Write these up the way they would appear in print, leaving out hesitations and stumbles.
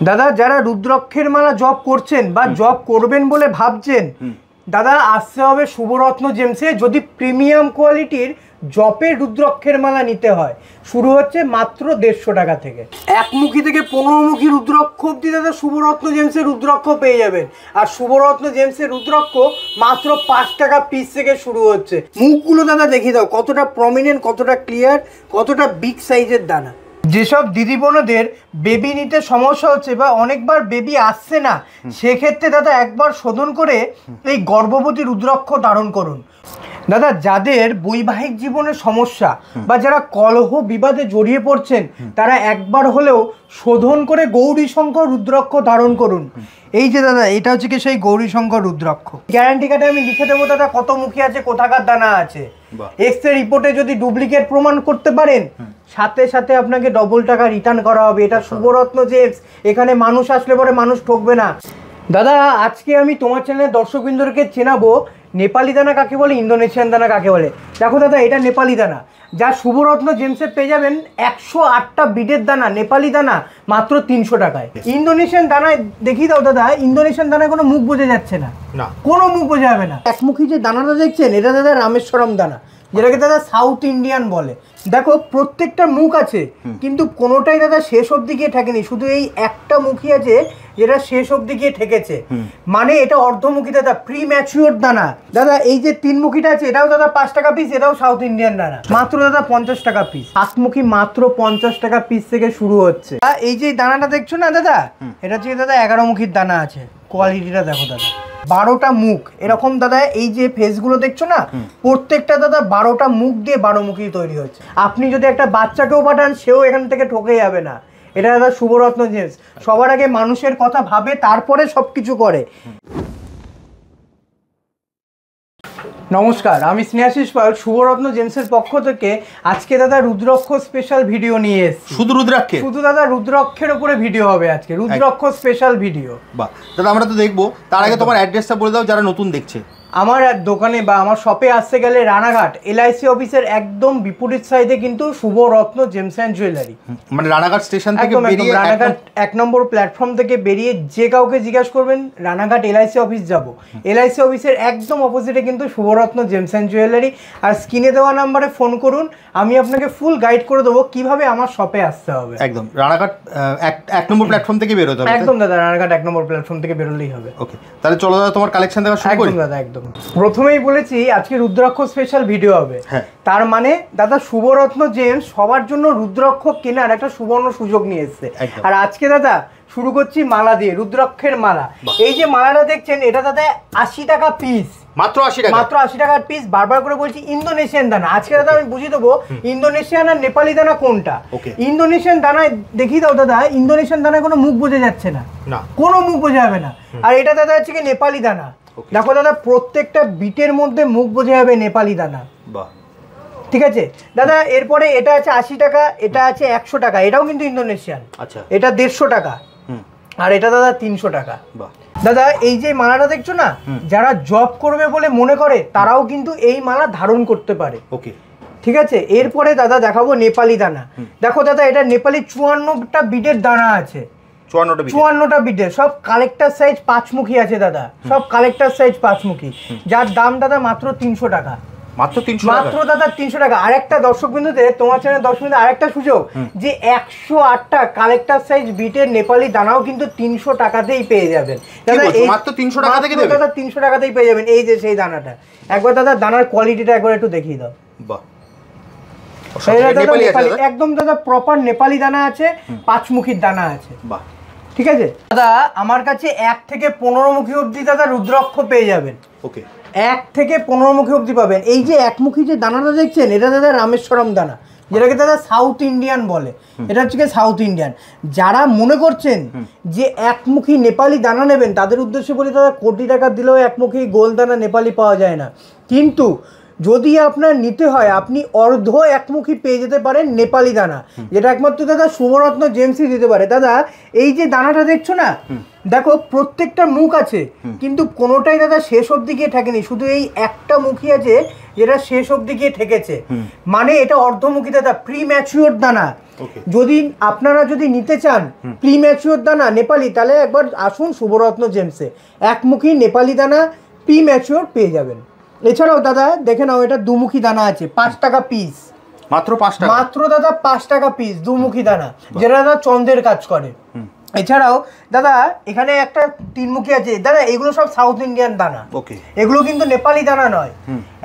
দাদা যারা রুদ্রাক্ষের মালা জপ করছেন বা জপ করবেন বলে ভাবছেন, দাদা আসতে হবে শুভরত্ন জেমসে। যদি প্রিমিয়াম কোয়ালিটির জপের রুদ্রাক্ষের মালা নিতে হয়, শুরু হচ্ছে মাত্র 150 টাকা থেকে। একমুখী থেকে 15মুখী রুদ্রাক্ষ অব্দি দাদা শুভরত্ন জেমসের রুদ্রাক্ষ পেয়ে যাবেন। আর শুভরত্ন জেমসের রুদ্রাক্ষ মাত্র 5 টাকা পিস থেকে শুরু হচ্ছে। মুখগুলো দাদা দেখিয়ে দাও, কতটা প্রমিনেন্ট, কতটা ক্লিয়ার, কতটা বিগ সাইজের দানা। যেসব দিদি বোনদের বেবি নিতে সমস্যা হচ্ছে বা অনেকবার বেবি আসছে না, সেক্ষেত্রে দাদা একবার শোধন করে এই গর্ভবতী রুদ্রাক্ষ ধারণ করুন। দাদা যাদের বৈবাহিক জীবনের সমস্যা বা যারা কলহ বিবাদে জড়িয়ে পড়ছেন, তারা একবার হলেও শোধন করে গৌরীশঙ্কর রুদ্রাক্ষ ধারণ করুন। এই যে দাদা এটা হচ্ছে কি সেই গৌরীশঙ্কর রুদ্রাক্ষ। গ্যারান্টি কার্ডে আমি লিখে দেবো দাদা কত মুখী আছে, কোথাকার দানা আছে। এক্স-রে রিপোর্টে যদি ডুপ্লিকেট প্রমাণ করতে পারেন, সাথে সাথে আপনাকে ডবল টাকা রিটার্ন করা হবে। এটা শুভরত্ন জেমস, এখানে মানুষ আসলে পরে মানুষ ঠকবে না। দাদা আজকে আমি তোমার চ্যানেলের দর্শকবৃন্দকে চেনাবো নেপালি দানা কাকে বলে, ইন্দোনেশিয়ান দানা কাকে বলে। দেখো দাদা এটা নেপালি দানা, যা শুভরত্ন জেমসে পেয়ে যাবেন 108টা বিডের দানা, নেপালি দানা মাত্র 300 টাকায়। ইন্দোনেশিয়ান দানায় দেখিয়ে দাও দাদা, ইন্দোনেশিয়ান দানায় কোনো মুখ বোঝা যাচ্ছে না, কোনো মুখ বোঝা যাবে না। একমুখী যে দানাটা দেখছেন, এটা দাদা রামেশ্বরম দানা, যেটাকে দাদা সাউথ ইন্ডিয়ান বলে। দেখো প্রত্যেকটা মুখ আছে, কিন্তু কোনোটাই দাদা শেষ অবধি গিয়ে ঠেকেনি। শুধু এই একটা মুখী আছে যেটা শেষ অবধি গিয়ে ঠেকেছে, মানে এটা অর্ধমুখী দাদা, প্রি ম্যাচিওর দানা। দাদা এই যে 3 মুখীটা আছে, এটাও দাদা 5 টাকা পিস, এটাও সাউথ ইন্ডিয়ান দানা, মাত্র দাদা 50 টাকা পিস। 7 মুখী মাত্র 50 টাকা পিস থেকে শুরু হচ্ছে। এই যে দানাটা দেখছো না দাদা, এটা হচ্ছে দাদা 11 মুখীর দানা আছে। কোয়ালিটিটা দেখো দাদা, 12টা মুখ এরকম দাদা। এই যে ফেসগুলো দেখছো না, প্রত্যেকটা দাদা 12টা মুখ দিয়ে 12 মুখী তৈরি হচ্ছে। আপনি যদি একটা বাচ্চাকেও পাঠান, সেও এখান থেকে ঠকে যাবে না। এটা দাদা শুভরত্ন জেমস, সবার আগে মানুষের কথা ভাবে, তারপরে সবকিছু করে। নমস্কার, আমি স্নেহাশিস পাল, শুভরত্ন জেমসের পক্ষ থেকে আজকে দাদা রুদ্রাক্ষ স্পেশাল ভিডিও নিয়ে এসেছি। শুধু রুদ্রাক্ষে, শুধু দাদা রুদ্রাক্ষের উপরে ভিডিও হবে আজকে, রুদ্রাক্ষ স্পেশাল ভিডিও। বাহ দাদা, আমরা তো দেখবো, তার আগে তোমার অ্যাড্রেসটা বলে দাও যারা নতুন দেখছে। আমার দোকানে বা আমার শপে আসতে গেলে রানাঘাট LIC অফিসের একদম বিপরীত সাইডে কিন্তু শুভরত্ন জেমস অ্যান্ড জুয়েলারি, মানে রানাঘাট স্টেশন থেকে বেরিয়ে রানাঘাট 1 নম্বর প্ল্যাটফর্ম থেকে বেরিয়ে যে কাউকে জিজ্ঞাসা করবেন রানাঘাট LIC অফিস যাব, LIC অফিসের একদম অপোজিটে কিন্তু শুভরত্ন জেমস অ্যান্ড জুয়েলারি। আর স্ক্রিনে দেওয়া নাম্বারে ফোন করুন, আমি আপনাকে ফুল গাইড করে দেবো কিভাবে আমার শপে আসতে হবে। একদম রানাঘাট 1 নম্বর প্ল্যাটফর্ম থেকে বেরোতে হবে। একদম দাদা, রানাঘাট 1 নম্বর প্ল্যাটফর্ম থেকে বেরোলেই হবে। ওকে, তাহলে চলো দাদা তোমার কালেকশন দেখা শুরু করি। একদম দাদা, একদম। প্রথমেই বলেছি আজকে রুদ্রাক্ষ স্পেশাল ভিডিও হবে। তার মানে দাদা শুভরত্ন জেমস সবার জন্য রুদ্রাক্ষ কেনার একটা সুবর্ণ সুযোগ নিয়ে এসেছে। আর আজকে দাদা শুরু করছি মালা দিয়ে, রুদ্রাক্ষের মালা। এই যে মালাটা দেখছেন, এটা দাদা 80 টাকা পিস, মাত্র 80 টাকা, মাত্র 80 টাকার পিস। বারবার করে বলছি ইন্দোনেশিয়ান দানা। আজকে দাদা আমি বুঝিয়ে দেবো ইন্দোনেশিয়ান আর নেপালি দানা কোনটা। ইন্দোনেশিয়ান দানায় দেখিয়ে দাও দাদা, ইন্দোনেশিয়ান দানায় কোনো মুখ বোঝা যাচ্ছে না, কোনো মুখ বোঝা যাবে না। আর এটা দাদা হচ্ছে কি নেপালি দানা। দেখো দাদা প্রত্যেকটা বিটের মধ্যে মুখ বোঝা যাবে নেপালি দানা। ঠিক আছে দাদা, এরপরে এটা আছে 80 টাকা, এটা আছে 100 টাকা, এটাও কিন্তু ইন্দোনেশিয়ান। আচ্ছা, এটা 150 টাকা, আর এটা দাদা 300 টাকা। দাদা এই যে মালাটা দেখছো না, যারা জব করবে বলে মনে করে তারাও কিন্তু এই মালা ধারণ করতে পারে। ওকে, ঠিক আছে। এরপরে দাদা দেখাবো নেপালি দানা। দেখো দাদা এটা নেপালি 54টা বিটের দানা আছে, 54টা বিটের, সব কালেক্টর সাইজ 5 মুখী আছে দাদা, সব কালেক্টর সাইজ 5 মুখী, যার দাম দাদা মাত্র 300 টাকা। মাত্র 300 টাকা। আরেকটা দর্শক বিন্দুতে, তোমার চ্যানেল দর্শক বিন্দু আরেকটা সুযোগ, যে 108টা কালেক্টর সাইজ বিটের নেপালি দানাও কিন্তু 300 টাকাতেই পেয়ে যাবেন দাদা। মাত্র 300 টাকা থেকে দেবেন দাদা, 300 টাকাতেই পেয়ে যাবেন। এই যে সেই দানাটা, একবার দাদা দানার কোয়ালিটিটা একবার একটু দেখিয়ে দাও। বাহ, একদম দাদা প্রপার নেপালি দানা আছে, 5 মুখীর দানা আছে। বাহ, ঠিক আছে দাদা। আমার কাছে 1 থেকে 15 মুখী অবধি দাদা রুদ্রাক্ষ পেয়ে যাবেন। ওকে, 1 থেকে 15 মুখী অবধি পাবেন। এই যে 1 মুখী যে দানাটা দেখছেন, এটা দাদা রামেশ্বরম দানা, যেটাকে দাদা সাউথ ইন্ডিয়ান বলে। এটা হচ্ছে সাউথ ইন্ডিয়ান। যারা মনে করছেন যে 1 মুখী নেপালি দানা নেবেন, তাদের উদ্দেশ্যে বলি দাদা, কোটি টাকা দিলেও 1 মুখী গোল দানা নেপালি পাওয়া যায় না। কিন্তু যদি আপনার নিতে হয়, আপনি অর্ধ 1 মুখী পেয়ে যেতে পারেন নেপালি দানা, যেটা একমাত্র দাদা শুভরত্ন জেমসই দিতে পারে। দাদা এই যে দানাটা দেখছো না, দেখো প্রত্যেকটা মুখ আছে, কিন্তু কোনোটাই দাদা শেষ অবধি গিয়ে ঠেকেনি। শুধু এই একটা মুখী আছে যেটা শেষ অবধি গিয়ে ঠেকেছে, মানে এটা অর্ধমুখী দাদা, প্রি ম্যাচিওর দানা। Okay. যদি আপনারা যদি নিতে চান প্রিম্যাচিওর দানা নেপালি, তাহলে একবার আসুন শুভরত্ন জেমসে, একমুখী নেপালি দানা প্রিম্যাচিওর পেয়ে যাবেন। এছাড়াও দাদা দেখে নাও, এটা দুমুখী দানা আছে 5 টাকা পিস, মাত্র 5 টাকা, মাত্র দাদা 5 টাকা পিস দুমুখী দানা, যেটা দাদা চন্দ্রের কাজ করে। এছাড়াও দাদা এখানে একটা 3মুখী আছে দাদা, এগুলো সব সাউথ ইন্ডিয়ান দানা, ওকে, এগুলো কিন্তু নেপালি দানা নয়।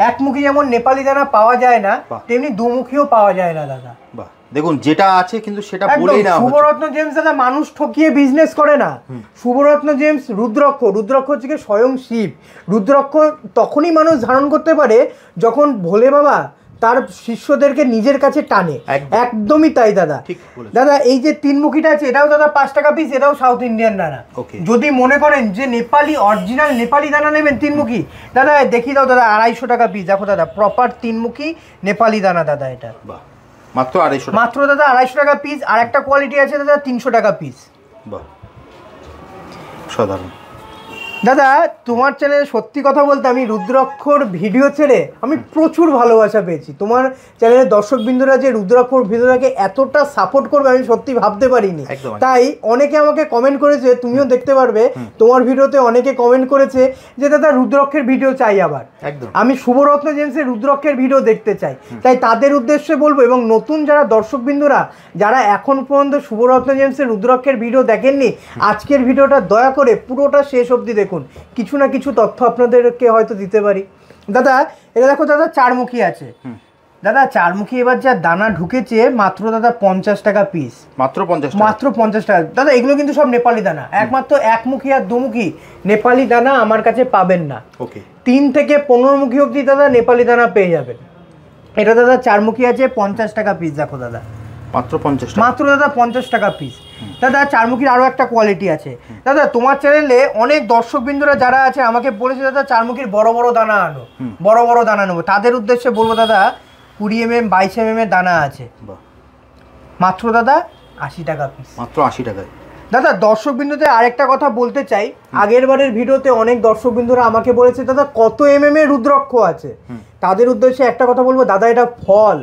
একমুখী যেমন নেপালি দানা পাওয়া যায় না, তেমনি দুমুখীও পাওয়া যায় না দাদা। বাহ, দেখুন যেটা আছে কিন্তু সেটা বলেই না। শুভরত্ন জেমস দাদা মানুষ ঠকিয়ে বিজনেস করে না। শুভরত্ন জেমস রুদ্রাক্ষ, রুদ্রাক্ষ হচ্ছে কি স্বয়ং শিব। রুদ্রাক্ষ তখনই মানুষ ধারণ করতে পারে যখন ভোলে বাবা তার শিষ্যদেরকে নিজের কাছে টানে। একদমই তাই দাদা। দাদা এই যে 3মুখীটা আছে, এটাও দাদা 5 টাকা পিস, এটাও সাউথ ইন্ডিয়ান দানা। যদি মনে করেন যে নেপালি অরিজিনাল নেপালি দানা নেবেন 3মুখী, দাদা দেখিয়ে দাও দাদা 250 টাকা পিস। দেখো দাদা প্রপার 3মুখী নেপালি দানা দাদা, এটা মাত্র 250, মাত্র দাদা 250 টাকা পিস। আর একটা কোয়ালিটি আছে দাদা 300 টাকা পিস। বাহ, সাধারণ। দাদা তোমার চ্যানেলে সত্যি কথা বলতে আমি রুদ্রাক্ষর ভিডিও ছেড়ে আমি প্রচুর ভালোবাসা পেয়েছি। তোমার চ্যানেলের দর্শকবৃন্দরা যে রুদ্রাক্ষর ভিডিওটাকে এতটা সাপোর্ট করবে আমি সত্যি ভাবতে পারিনি। তাই অনেকে আমাকে কমেন্ট করেছে, তুমিও দেখতে পারবে তোমার ভিডিওতে অনেকে কমেন্ট করেছে যে দাদা রুদ্রাক্ষের ভিডিও চাই আবার। আমি শুভরত্ন জেমসের রুদ্রাক্ষের ভিডিও দেখতে চাই। তাই তাদের উদ্দেশ্যে বলবো, এবং নতুন যারা দর্শকবৃন্দরা যারা এখন পর্যন্ত শুভরত্ন জেমসের রুদ্রাক্ষের ভিডিও দেখেননি, আজকের ভিডিওটা দয়া করে পুরোটা শেষ অবধি দেখুন, কিছু না কিছু তথ্য আপনাদেরকে হয়তো দিতে পারি। দাদা এটা দেখো দাদা 4মুখী আছে দাদা, 4মুখী এবার যা দানা ঢুকেছে মাত্র দাদা 50 টাকা পিস, মাত্র 50, মাত্র 50 টাকা দাদা। এগুলো কিন্তু সব নেপালি দানা, একমাত্র একমুখী আর দুমুখী নেপালি দানা আমার কাছে পাবেন না। ওকে, 3 থেকে 15মুখী অবধি দাদা নেপালি দানা পেয়ে যাবেন। এটা দাদা 4মুখী আছে 50 টাকা পিস। দেখো দাদা মাত্র 50, মাত্র দাদা 50 টাকা পিস। দাদা 4মুখীর আরও একটা কোয়ালিটি আছে দাদা। তোমার চ্যানেলে অনেক দর্শকবৃন্দরা যারা আছে আমাকে বলেছে দাদা 4মুখীর বড় বড় দানা আনো, বড় বড় দানা নেবো। তাদের উদ্দেশ্যে বলবো দাদা 20 mm 22 mm এর দানা আছে, মাত্র দাদা 80 টাকা পিস, মাত্র 80 টাকায়। দাদা দর্শকবৃন্দদের আরেকটা কথা বলতে চাই, আগের বারের ভিডিওতে অনেক দর্শকবৃন্দরা আমাকে বলেছে দাদা কত mm এর রুদ্রাক্ষ আছে। তাদের উদ্দেশ্যে একটা কথা বলবো দাদা, এটা ফল,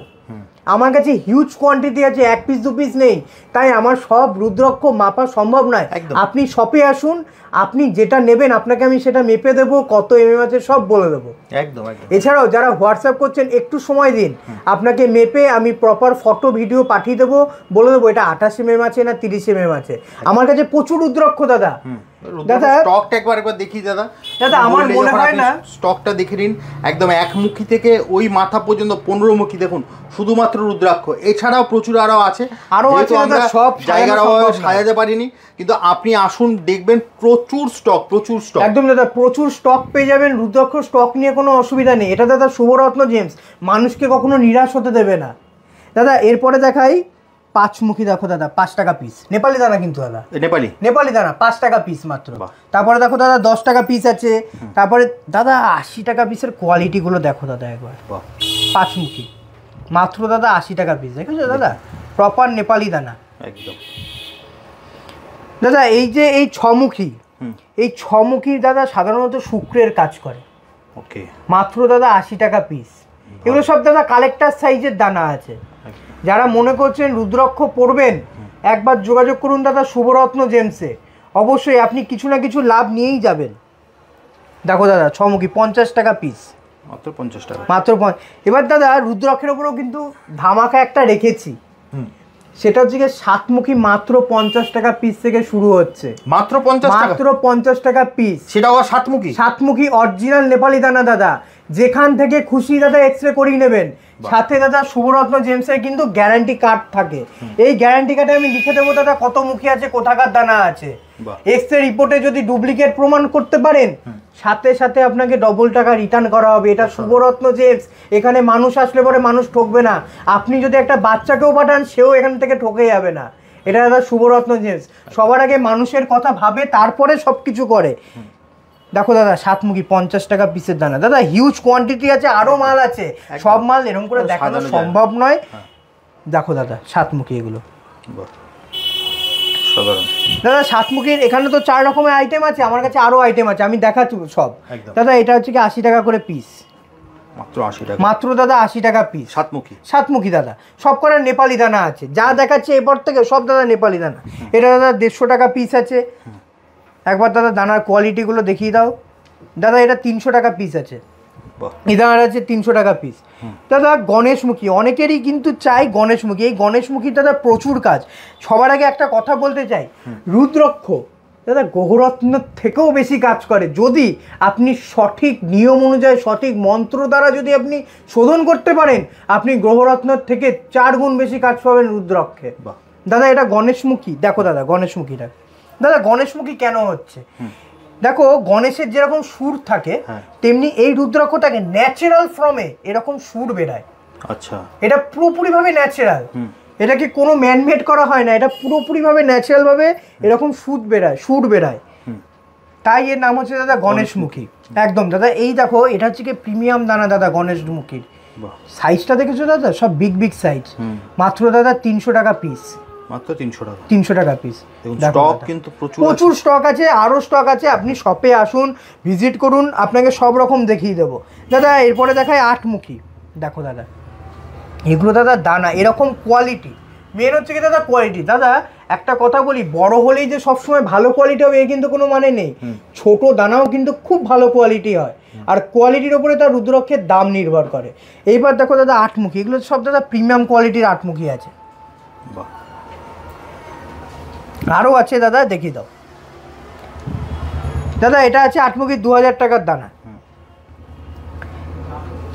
আমার কাছে হিউজ কোয়ান্টিটি আছে, 1 পিস 2 পিস নেই, তাই আমার সব রুদ্রাক্ষ মাপা সম্ভব নয়। আপনি শপে আসুন, আপনি যেটা নেবেন আপনাকে আমি সেটা মেপে দেবো, কত mm আছে সব বলে দেবো। একদম। এছাড়াও যারা হোয়াটসঅ্যাপ করছেন একটু সময় দিন, আপনাকে মেপে আমি প্রপার ফটো ভিডিও পাঠিয়ে দেবো, বলে দেবো এটা 28 mm আছে না 30 mm আছে। আমার কাছে প্রচুর রুদ্রাক্ষ দাদা। দাদা স্টকটা একবার দেখি দাদা। দাদা আমার মনে হয় না, স্টকটা দেখে নিন, একদম একমুখী থেকে ওই মাথা পর্যন্ত 15মুখী দেখুন, শুধুমাত্র রুদ্রাক্ষ। এছাড়াও প্রচুর আরো আছে, সব জায়গার অভাবে সাজাতে পারিনি, কিন্তু আপনি আসুন দেখবেন প্রচুর স্টক, প্রচুর স্টক। একদম দাদা প্রচুর স্টক পেয়ে যাবেন। রুদ্রাক্ষ স্টক নিয়ে কোনো অসুবিধা নেই। এটা দাদা শুভরত্ন জেমস মানুষকে কখনো নিরাশ হতে দেবে না দাদা। এরপরে দেখাই 5মুখী। দেখো দাদা 5 টাকা পিস, নেপালি দানা কিন্তু দাদা, নেপালি দানা 5 টাকা পিস মাত্র। তারপরে দেখো দাদা 10 টাকা পিস আছে। তারপরে দাদা 80 টাকা পিসের কোয়ালিটিগুলো দেখো দাদা একবার। 5মুখী মাত্র দাদা 80 টাকা পিস, দেখেছো দাদা প্রপার নেপালি দানা একদম। দাদা এই যে এই 6মুখী, এই 6মুখী দাদা সাধারণত শুক্রের কাজ করে। ওকে, মাত্র দাদা 80 টাকা পিস। এগুলো সব দাদা কালেক্টর সাইজের দানা আছে। যারা মনে করছেন রুদ্রাক্ষ পড়বেন, একবার যোগাযোগ করুন দাদা শুভরত্ন জেমসে, অবশ্যই আপনি কিছু না কিছু লাভ নিয়েই যাবেন। দেখো দাদা 6মুখী 50 টাকা পিস, মাত্র 50 টাকা, মাত্র। এবার দাদা রুদ্রাক্ষের উপরেও কিন্তু ধামাকা একটা রেখেছি, সেটা হচ্ছে গিয়ে 7মুখী মাত্র 50 টাকা পিস থেকে শুরু হচ্ছে, মাত্র 50 টাকা পিস। সেটাও 7মুখী অরিজিনাল নেপালি দানা দাদা। যেখান থেকে খুশি দাদা এক্সরে করিয়ে নেবেন। সাথে দাদা শুভরত্ন জেমসের কিন্তু গ্যারান্টি কার্ড থাকে, এই গ্যারান্টি কার্ডে আমি লিখে দেবো দাদা কত মুখী আছে, কোথাকার দানা আছে। এক্সরে রিপোর্টে যদি ডুপ্লিকেট প্রমাণ করতে পারেন, সাথে সাথে আপনাকে ডবল টাকা রিটার্ন করা হবে। এটা শুভরত্ন জেমস, এখানে মানুষ আসলে পরে মানুষ ঠকবে না। আপনি যদি একটা বাচ্চাকেও পাঠান, সেও এখান থেকে ঠকে যাবে না। এটা দাদা শুভরত্ন জেমস সবার আগে মানুষের কথা ভাবে, তারপরে সব কিছু করে। দেখো দাদা 7মুখী 50 টাকা পিসের দানা। দাদা হিউজ কোয়ান্টিটি আছে, আরও মাল আছে, সব মাল এরকম করে দেখানো সম্ভব নয়। দেখো দাদা 7মুখী এগুলো দাদা 7মুখীর এখানে তো 4 রকমের আইটেম আছে, আমার কাছে আরও আইটেম আছে, আমি দেখাচ্ছি সব। দাদা এটা হচ্ছে কি 80 টাকা করে পিস, মাত্র 80 টাকা, মাত্র দাদা 80 টাকা পিস। সাতমুখী, সাতমুখী দাদা, সব কটা নেপালি দানা আছে, যা দেখাচ্ছে এরপর থেকে সব দাদা নেপালি দানা। এটা দাদা 150 টাকা পিস আছে। একবার দাদা দানার কোয়ালিটিগুলো দেখিয়ে দাও দাদা। এটা 300 টাকা পিস আছে, এই দানার আছে 300 টাকা পিস। দাদা গণেশমুখী অনেকেরই কিন্তু চাই গণেশমুখী, এই গণেশমুখী দাদা প্রচুর কাজ। সবার আগে একটা কথা বলতে চাই, রুদ্রাক্ষ দাদা গ্রহরত্নের থেকেও বেশি কাজ করে যদি আপনি সঠিক নিয়ম অনুযায়ী সঠিক মন্ত্র দ্বারা যদি আপনি শোধন করতে পারেন, আপনি গ্রহরত্নের থেকে 4 গুণ বেশি কাজ পাবেন রুদ্রাক্ষে। দাদা এটা গণেশমুখী, দেখো দাদা গণেশমুখীটা। দাদা গণেশমুখী কেন হচ্ছে, দেখো গণেশের যেরকম সুর থাকে তেমনি এই রুদ্রাক্ষ থাকে ন্যাচারাল ফর্মে এরকম সুর বেরায়। আচ্ছা, এটা পুরোপুরিভাবে ন্যাচারাল, এটাকে কোনো ম্যানমেড করা হয় না, এটা পুরোপুরিভাবে ন্যাচারালভাবে এরকম সুর বেরায়, তাই এর নাম হচ্ছে দাদা গণেশমুখী। একদম দাদা, এই দেখো এটা হচ্ছে কি প্রিমিয়াম দানা দাদা গণেশমুখীর। সাইজটা দেখেছো দাদা, সব বিগ বিগ সাইজ। মাত্র দাদা 300 টাকা পিস, মাত্র 300 টাকা, 300 টাকা পিস। স্টক কিন্তু প্রচুর স্টক আছে, আরও স্টক আছে। আপনি শপে আসুন, ভিজিট করুন, আপনাকে সব রকম দেখিয়ে দেবো দাদা। এরপরে দেখায় 8মুখী, দেখো দাদা এগুলো দাদা দানা এরকম কোয়ালিটি, মেন হচ্ছে কি দাদা কোয়ালিটি। দাদা একটা কথা বলি, বড় হলেই যে সবসময় ভালো কোয়ালিটি হবে এর কিন্তু কোনো মানে নেই, ছোট দানাও কিন্তু খুব ভালো কোয়ালিটি হয়, আর কোয়ালিটির ওপরে তার রুদ্রাক্ষের দাম নির্ভর করে। এইবার দেখো দাদা 8মুখী, এগুলো সব দাদা প্রিমিয়াম কোয়ালিটির 8মুখী আছে। আরও আছে দাদা, দেখিয়ে দাও দাদা। এটা আছে 8মুখী 2000 টাকার দানা।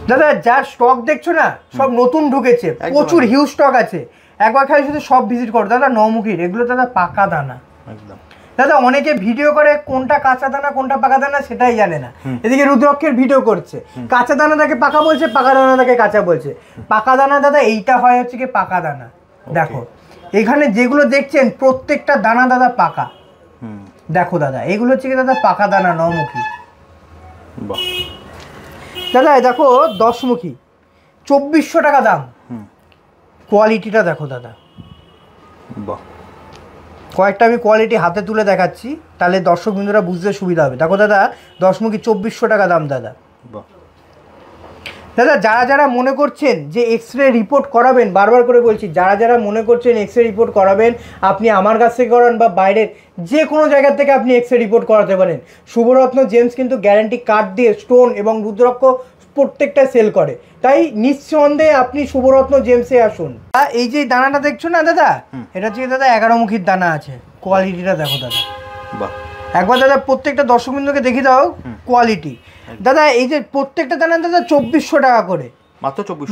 দাদা যার স্টক দেখছো না সব নতুন ঢুকেছে, প্রচুর হিউজ স্টক আছে, একবার খালি শুধু সব ভিজিট করো দাদা। 9মুখীর এগুলো দাদা পাকা দানা একদম। দাদা অনেকে ভিডিও করে কোনটা কাঁচা দানা কোনটা পাকা দানা সেটাই জানে না, এদিকে রুদ্রাক্ষের ভিডিও করছে, কাঁচা দানা তাকে পাকা বলছে, পাকা দানা তাকে কাঁচা বলছে। পাকা দানা দাদা এইটা হয় হচ্ছে কি পাকা দানা। দেখো এখানে যেগুলো দেখছেন প্রত্যেকটা দানা দাদা পাকা, দেখো দাদা এগুলো হচ্ছে কি দাদা পাকা দানা 9মুখী। দাদা দেখো 10মুখী 2400 টাকা দাম, কোয়ালিটিটা দেখো দাদা। কয়েকটা আমি কোয়ালিটি হাতে তুলে দেখাচ্ছি, তাহলে দর্শক বন্ধুরা বুঝতে সুবিধা হবে। দেখো দাদা 10মুখী 2400 টাকা দাম দাদা। দাদা যারা যারা মনে করছেন যে এক্সরে রিপোর্ট করাবেন, বারবার করে বলছি, যারা যারা মনে করছেন এক্সরে রিপোর্ট করাবেন, আপনি আমার কাছ থেকে করান বা বাইরের যে কোনো জায়গা থেকে আপনি এক্সরে রিপোর্ট করাতে পারেন। শুভরত্ন জেমস কিন্তু গ্যারান্টি কার্ড দিয়ে স্টোন এবং রুদ্রাক্ষ প্রত্যেকটা সেল করে, তাই নিঃসন্দেহে আপনি শুভরত্ন জেমসে আসুন। এই যে দানাটা দেখছো না দাদা, এটা হচ্ছে দাদা 11মুখীর দানা আছে, কোয়ালিটিটা দেখো দাদা। একবার দাদা প্রত্যেকটা দর্শকবৃন্দকে দেখিয়ে দাও কোয়ালিটি। দাদা এই যে প্রত্যেকটা দানা দাদা 2400 টাকা করে,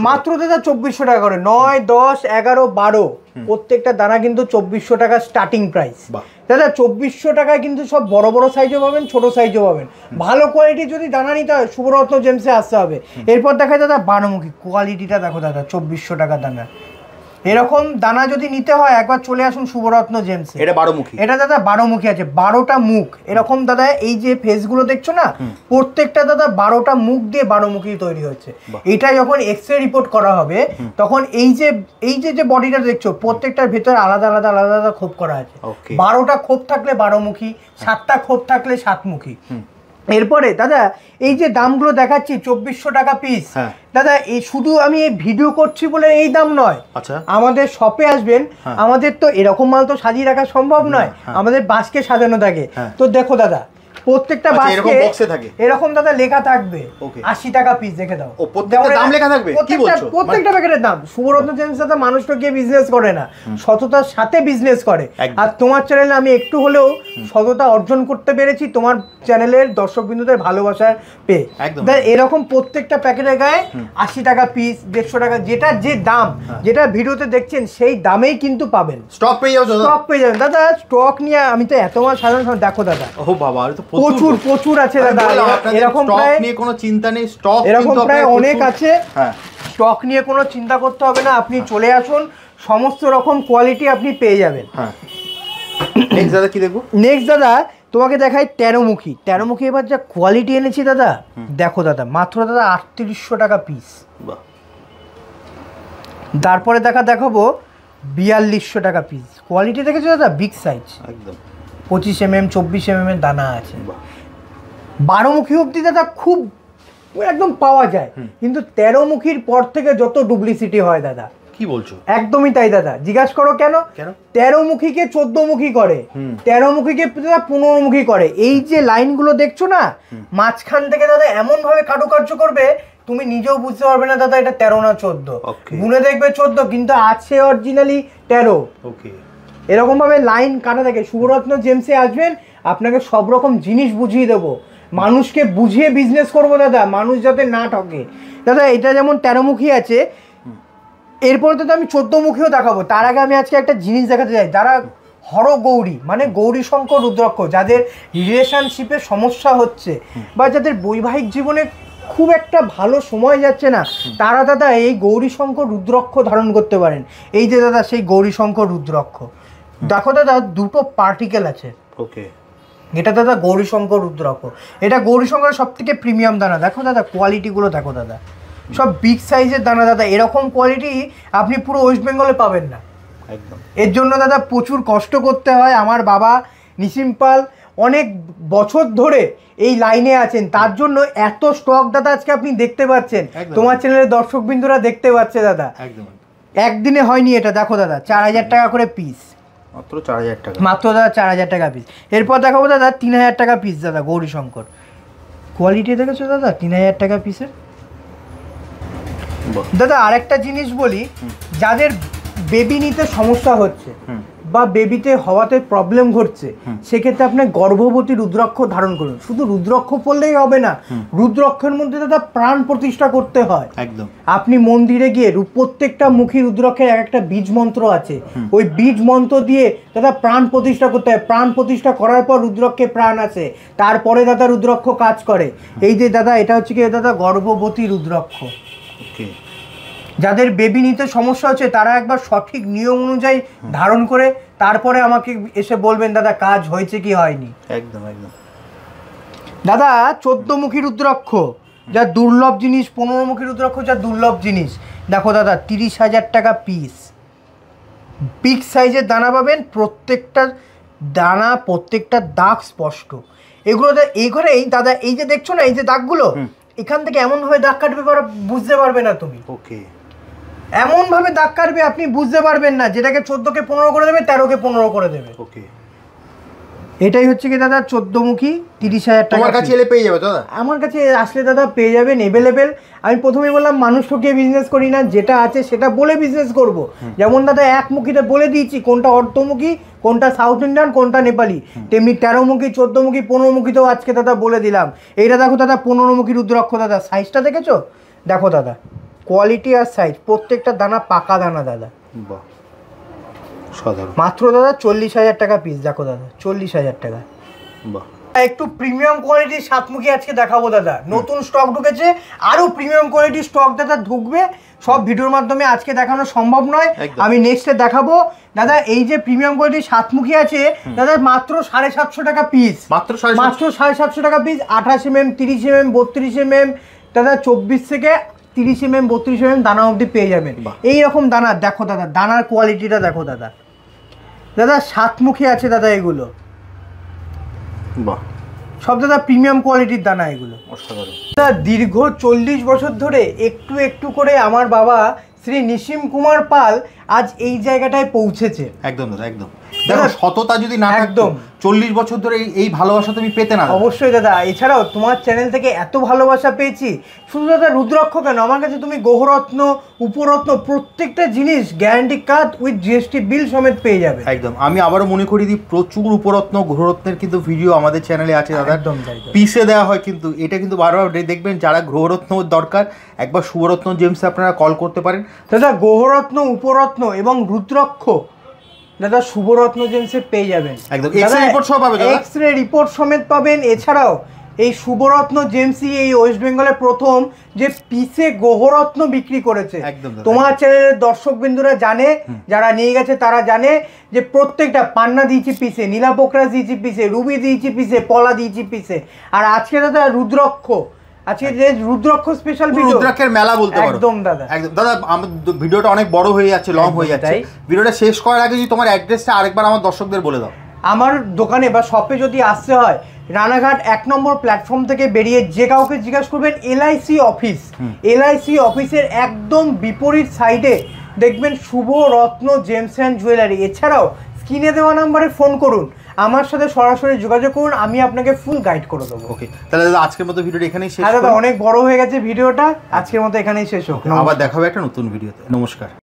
মাত্র দাদা 2400 টাকা করে। 9, 10, 11, 12 প্রত্যেকটা দানা কিন্তু 2400 টাকা স্টার্টিং প্রাইস দাদা। 2400 টাকায় কিন্তু সব বড় বড় সাইজও পাবেন, ছোট সাইজও পাবেন। ভালো কোয়ালিটি যদি দানা নিতে হয় শুভরত্ন জেমসে আসতে হবে। এরপর দেখায় দাদা 12মুখী, কোয়ালিটিটা দেখো দাদা 2400 টাকা দানা। এরকম দানা যদি নিতে হয় একবার চলে আসুন শুভরত্ন জেমসে। এটা 12মুখী, এটা দাদা 12মুখী আছে, 12টা মুখ এরকম দাদা। এই যে ফেসগুলো দেখছো না, প্রত্যেকটা দাদা 12টা মুখ দিয়ে 12মুখী তৈরি হচ্ছে। এটা যখন এক্সরে রিপোর্ট করা হবে তখন এই যে বডিটা দেখছো প্রত্যেকটার ভেতরে আলাদা আলাদা আলাদা আলাদা খোপ করা আছে। 12টা খোপ থাকলে 12মুখী, 7টা খোপ থাকলে 7মুখী। এরপরে দাদা এই যে দামগুলো দেখাচ্ছি 2400 টাকা পিস দাদা। এই শুধু আমি এই ভিডিও করছি বলে এই দাম নয়, আমাদের শপে আসবেন, আমাদের তো এরকম মাল তো সাজিয়ে রাখা সম্ভব নয়, আমাদের বাস্কে সাজানো থাকে। তো দেখো দাদা প্রত্যেকটা বাস্কে এরকম দাদা লেখা থাকবে 80 টাকা পিস, দেখে দাও প্রত্যেকটা প্যাকেটের দাম। শুভরত্ন জেমস দাদা মানুষটা গিয়ে বিজনেস করে না, সততার সাথে বিজনেস করে। আর তোমার চ্যানেলে আমি একটু হলেও সততা অর্জন করতে পেরেছি তোমার চ্যানেলের দর্শক বিন্দুদের ভালোবাসার পেয়ে। এরকম প্রত্যেকটা প্যাকেটের গায়ে 80 টাকা পিস, 150 টাকা, যেটা যে দাম যেটা ভিডিওতে দেখছেন সেই দামেই কিন্তু পাবেন। স্টক পেয়ে যাবেন দাদা। স্টক নিয়ে আমি তো এত মাল সাধারণ, দেখো দাদা ও বাবা প্রচুর আছে দাদা। এরকম প্রায় নিয়ে কোনো চিন্তা নেই, স্টক এরকম প্রায় অনেক আছে। স্টক নিয়ে কোনো চিন্তা করতে হবে না, আপনি চলে আসুন, সমস্ত রকম কোয়ালিটি আপনি পেয়ে যাবেন। নেক্সট দাদা কি দেখবো? নেক্সট দাদা তোমাকে দেখাই 13মুখী। 13মুখী এবার যা কোয়ালিটি এনেছি দাদা, দেখো দাদা মাত্র দাদা 3800 টাকা পিস। তারপরে দেখাবো 4200 টাকা পিস। কোয়ালিটি দেখেছো দাদা, বিগ সাইজ একদম, 25 mm 24 mm এর দানা আছে। 12মুখী অবধি দাদা খুব একদম পাওয়া যায়, কিন্তু 13 মুখীর পর থেকে যত ডুপ্লিসিটি হয় দাদা। কি বলছো? একদমই তাই দাদা। জিজ্ঞাসা করো কেন? 13 মুখীকে 14 মুখী করে, 13 মুখীকে 15 মুখী করে। এই যে লাইনগুলো দেখছো না, মাঝখান থেকে দাদা এমন ভাবে কারুকার্য করবে তুমি নিজেও বুঝতে পারবে না দাদা এটা 13 না 14। গুনে দেখবে 14 কিন্তু আছে অরিজিনালি 13। ওকে, এরকম ভাবে লাইন কাটা থাকে। শুভরত্ন জেমসে আসবেন, আপনাকে সব রকম জিনিস বুঝিয়ে দেবো, মানুষকে বুঝিয়ে বিজনেস করবো দাদা, মানুষ যাতে না ঠকে দাদা। এটা যেমন 13 মুখী আছে, এরপরে তো আমি 14 মুখীও দেখাবো। তার আগে আমি আজকে একটা জিনিস দেখাতে চাই, যারা হরগৌরী মানে গৌরী শঙ্কর রুদ্রাক্ষ, যাদের রিলেশনশিপে সমস্যা হচ্ছে বা যাদের বৈবাহিক জীবনে খুব একটা ভালো সময় যাচ্ছে না, তারা দাদা এই গৌরী শঙ্কর রুদ্রাক্ষ ধারণ করতে পারেন। এই যে দাদা সেই গৌরী শঙ্কর রুদ্রাক্ষ, দেখো দাদা দুটো পার্টিকেল আছে। ওকে, এটা দাদা গৌরী শঙ্কর রুদ্রাক্ষ, এটা গৌরী শঙ্করের সব থেকে প্রিমিয়াম দানা। দেখো দাদা কোয়ালিটিগুলো দেখো দাদা, সব বিগ সাইজের দানা দাদা। এরকম কোয়ালিটি আপনি পুরো ওয়েস্ট বেঙ্গলে পাবেন না একদম। এর জন্য দাদা প্রচুর কষ্ট করতে হয়। আমার বাবা নিসিম পাল অনেক বছর ধরে এই লাইনে আছেন, তার জন্য এত স্টক দাদা আজকে আপনি দেখতে পাচ্ছেন, তোমার চ্যানেলের দর্শকবৃন্দরা দেখতে পাচ্ছে দাদা। একদম, একদিনে হয়নি এটা। দেখো দাদা 4000 টাকা করে পিস, মাত্র 4000 টাকা, মাত্র দাদা 4000 টাকা পিস। এরপর দেখাবো দাদা 3000 টাকা পিস দাদা গৌরী শঙ্কর। কোয়ালিটি দেখেছো দাদা 3000 টাকা পিসের দাদা। আরেকটা জিনিস বলি, যাদের বেবি নিতে সমস্যা হচ্ছে বা বেবিতে হওয়াতে প্রবলেম ঘটছে, সেক্ষেত্রে আপনি গর্ভবতী রুদ্রাক্ষ ধারণ করুন। শুধু রুদ্রাক্ষ পড়লেই হবে না, রুদ্রাক্ষের মধ্যে দাদা প্রাণ প্রতিষ্ঠা করতে হয়। একদম, আপনি মন্দিরে গিয়ে প্রত্যেকটা মুখী রুদ্রাক্ষের এক একটা বীজ মন্ত্র আছে, ওই বীজ মন্ত্র দিয়ে দাদা প্রাণ প্রতিষ্ঠা করতে হয়। প্রাণ প্রতিষ্ঠা করার পর রুদ্রাক্ষে প্রাণ আছে, তারপরে দাদা রুদ্রাক্ষ কাজ করে। এই যে দাদা এটা হচ্ছে কি দাদা গর্ভবতী রুদ্রাক্ষ। ওকে, যাদের বেবি নিতে সমস্যা হচ্ছে তারা একবার সঠিক নিয়ম অনুযায়ী ধারণ করে তারপরে আমাকে এসে বলবেন দাদা কাজ হয়েছে কি হয়নি। একদম একদম দাদা 14 মুখী রুদ্রাক্ষ যা দুর্লভ জিনিস, 15 মুখী রুদ্রাক্ষ যা দুর্লভ জিনিস। দেখো দাদা 30,000 টাকা পিস, বিগ সাইজের দানা পাবেন, প্রত্যেকটা দানা প্রত্যেকটা দাগ স্পষ্ট। এগুলো এই ঘরেই দাদা এই যে দেখছো না এই যে দাগগুলো, এখান থেকে এমনভাবে দাগ কাটবে বুঝতে পারবে না তুমি। ওকে, এমনভাবে দাগ কাটবে আপনি বুঝতে পারবেন না, যেটাকে 14কে 15 করে দেবে, 13কে 15 করে দেবে। ওকে, এটাই হচ্ছে কি দাদা 14 মুখী 30,000 টাকা। তোমার কাছে এলে পেয়ে যাবে দাদা? আমার কাছে আসলে দাদা পেয়ে যাবেন অ্যাভেলেবেল। আমি প্রথমেই বললাম মানুষ ঠকিয়ে বিজনেস করি না, যেটা আছে সেটা বলে বিজনেস করব। যেমন দাদা 1 মুখীতে বলে দিয়েছি কোনটা অর্ধমুখী, কোনটা সাউথ ইন্ডিয়ান, কোনটা নেপালি, তেমনি 13 মুখী 14 মুখী 15 মুখীতেও আজকে দাদা বলে দিলাম। এইটা দেখো দাদা 15 মুখী রুদ্রাক্ষ দাদা, সাইজটা দেখেছো? দেখো দাদা কোয়ালিটি আর সাইজ, প্রত্যেকটা দানা পাকা দানা দাদা। বাহ, সাধারণ। মাত্র দাদা 40,000 টাকা পিস। দেখো দাদা 40,000 টাকা। বাহ, একটু প্রিমিয়াম কোয়ালিটির 7 মুখী আজকে দেখাবো দাদা। নতুন স্টক ঢুকেছে, আরো প্রিমিয়াম কোয়ালিটির স্টক দাদা ঢুকবে, সব ভিডিওর মাধ্যমে আজকে দেখানো সম্ভব নয়। আমি নেক্সটে দেখাবো দাদা। এই যে প্রিমিয়াম কোয়ালিটির 7 মুখী আছে দাদা মাত্র 750 টাকা পিস, মাত্র 750 টাকা পিস। 28 mm 30 mm 32 mm দাদা, 24 থেকে 30 mm 32 mm দানা অবধি পেয়ে যাবেন। এইরকম দানা দেখো দাদা, দানার কোয়ালিটিটা দেখো দাদা। দাদা 7 মুখী আছে দাদা এগুলো, বাহ, সব দাদা প্রিমিয়াম কোয়ালিটির দানা এগুলো। দাদা দীর্ঘ 40 বছর ধরে একটু একটু করে আমার বাবা শ্রী নিসিম কুমার পাল আজ এই জায়গাটায় পৌঁছেছে। একদম দাদা, একদম। দেখো সততা যদি না থাকতো 40 বছর ধরে এই ভালোবাসা তুমি পেতে না। অবশ্যই দাদা, এছাড়াও তোমার চ্যানেল থেকে এত ভালোবাসা পেয়েছি। শুধু দাদা রুদ্রাক্ষ কেন, আমার কাছে তুমি গ্রহরত্ন উপরত্ন প্রত্যেকটা জিনিস guarantee card with GST bill সমেত পেয়ে যাবে। একদম। আমি আবারও মনে করি দিই প্রচুর উপরত্ন গ্রহরত্নের কিন্তু ভিডিও আমাদের চ্যানেলে আছে দাদা, একদম পিসে দেওয়া হয়। কিন্তু এটা কিন্তু বারবার দেখবেন যারা গ্রহরত্ন দরকার একবার শুভরত্ন জেমসে আপনারা কল করতে পারেন। দাদা গ্রহরত্ন উপরত্ন এবং রুদ্রাক্ষ দাদা শুভরত্ন জেমসে পেয়ে যাবেন। একদম এক্স-রে রিপোর্ট সহ পাবেন, এক্স-রে রিপোর্ট সমেত পাবেন। এছাড়াও এই শুভরত্ন জেমসি এই ওয়েস্ট বেঙ্গলের প্রথম যে পিসে গ্রহরত্ন বিক্রি করেছে। তোমার চ্যানেলের দর্শকবৃন্দরা জানে, যারা নিয়ে গেছে তারা জানে যে প্রত্যেকটা পান্না দিয়েছি পিসে, নীলাপোকরাস দিয়েছি পিসে, রুবি দিয়েছি পিসে, পলা দিয়েছি পিসে। আর আজকে দাদা রুদ্রাক্ষ, আজকে যে রুদ্রাক্ষ স্পেশাল ভিডিও, রুদ্রাক্ষের মেলা বলতে পারো। একদম দাদা, একদম দাদা। আমার ভিডিওটা অনেক বড় হয়ে যাচ্ছে, লং হয়ে যাচ্ছে। ভিডিওটা শেষ করার আগে যদি তোমার অ্যাড্রেসটা আরেকবার আমার দর্শকদের বলে দাও। আমার দোকানে বা শপে যদি আসতে হয়, রানাঘাট 1 নম্বর প্ল্যাটফর্ম থেকে বেরিয়ে যে কাউকে জিজ্ঞাসা করবেন LIC অফিস, LIC অফিসের একদম বিপরীত সাইডে দেখবেন শুভ রত্ন জেমস অ্যান্ড জুয়েলারি। এছাড়াও স্ক্রিনে দেওয়া নাম্বারে ফোন করুন, আমার সাথে সরাসরি যোগাযোগ করুন, আমি আপনাকে ফুল গাইড করে দেবো। ওকে, তাহলে দাদা আজকের মতো ভিডিওটা এখানেই শেষ। হ্যাঁ দাদা, অনেক বড় হয়ে গেছে ভিডিওটা, আজকের মতো এখানেই শেষ হোক। আবার দেখা হবে একটা নতুন ভিডিওতে। নমস্কার।